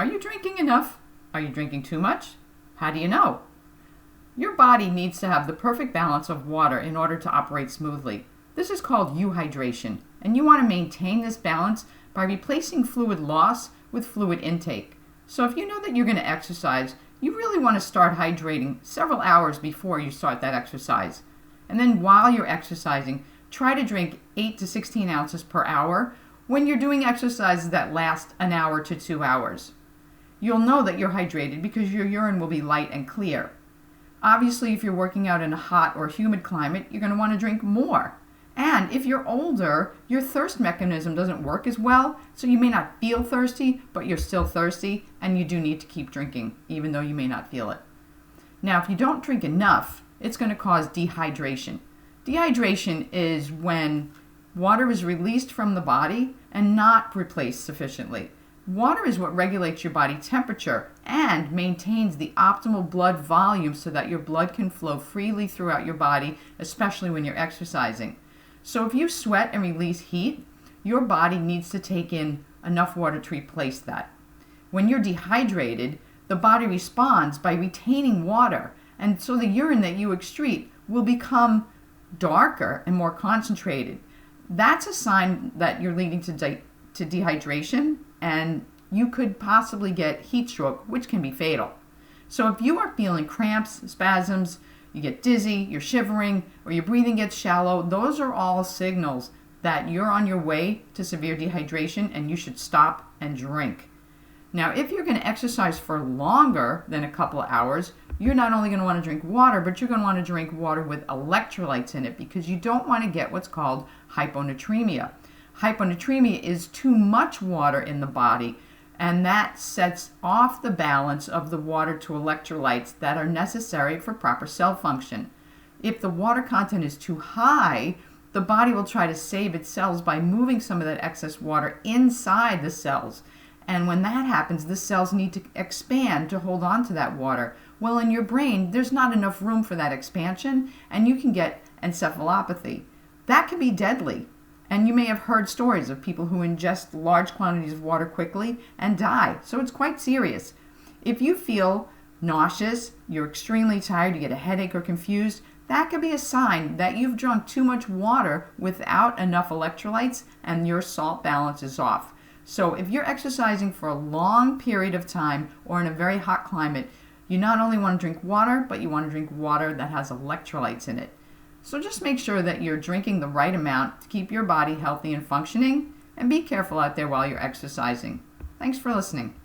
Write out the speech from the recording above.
Are you drinking enough? Are you drinking too much? How do you know? Your body needs to have the perfect balance of water in order to operate smoothly. This is called euhydration, and you want to maintain this balance by replacing fluid loss with fluid intake. So if you know that you're going to exercise, you really want to start hydrating several hours before you start that exercise. And then while you're exercising, try to drink 8 to 16 ounces per hour when you're doing exercises that last an hour to 2 hours. You'll know that you're hydrated because your urine will be light and clear. Obviously, if you're working out in a hot or humid climate, you're going to want to drink more. And if you're older, your thirst mechanism doesn't work as well, so you may not feel thirsty, but you're still thirsty, and you do need to keep drinking, even though you may not feel it. Now, if you don't drink enough, it's going to cause dehydration. Dehydration is when water is released from the body and not replaced sufficiently. Water is what regulates your body temperature and maintains the optimal blood volume so that your blood can flow freely throughout your body, especially when you're exercising. So if you sweat and release heat, your body needs to take in enough water to replace that. When you're dehydrated, the body responds by retaining water, and so the urine that you excrete will become darker and more concentrated. That's a sign that you're leading to dehydration, and you could possibly get heat stroke, which can be fatal. So if you are feeling cramps, spasms, you get dizzy, you're shivering, or your breathing gets shallow, those are all signals that you're on your way to severe dehydration and you should stop and drink. Now, if you're going to exercise for longer than a couple of hours, you're not only going to want to drink water, but you're going to want to drink water with electrolytes in it because you don't want to get what's called hyponatremia. Hyponatremia is too much water in the body, and that sets off the balance of the water to electrolytes that are necessary for proper cell function. If the water content is too high, the body will try to save its cells by moving some of that excess water inside the cells. And when that happens, the cells need to expand to hold on to that water. Well, in your brain, there's not enough room for that expansion, and you can get encephalopathy. That can be deadly. And you may have heard stories of people who ingest large quantities of water quickly and die. So it's quite serious. If you feel nauseous, you're extremely tired, you get a headache or confused, that could be a sign that you've drunk too much water without enough electrolytes and your salt balance is off. So if you're exercising for a long period of time or in a very hot climate, you not only want to drink water, but you want to drink water that has electrolytes in it. So just make sure that you're drinking the right amount to keep your body healthy and functioning, and be careful out there while you're exercising. Thanks for listening.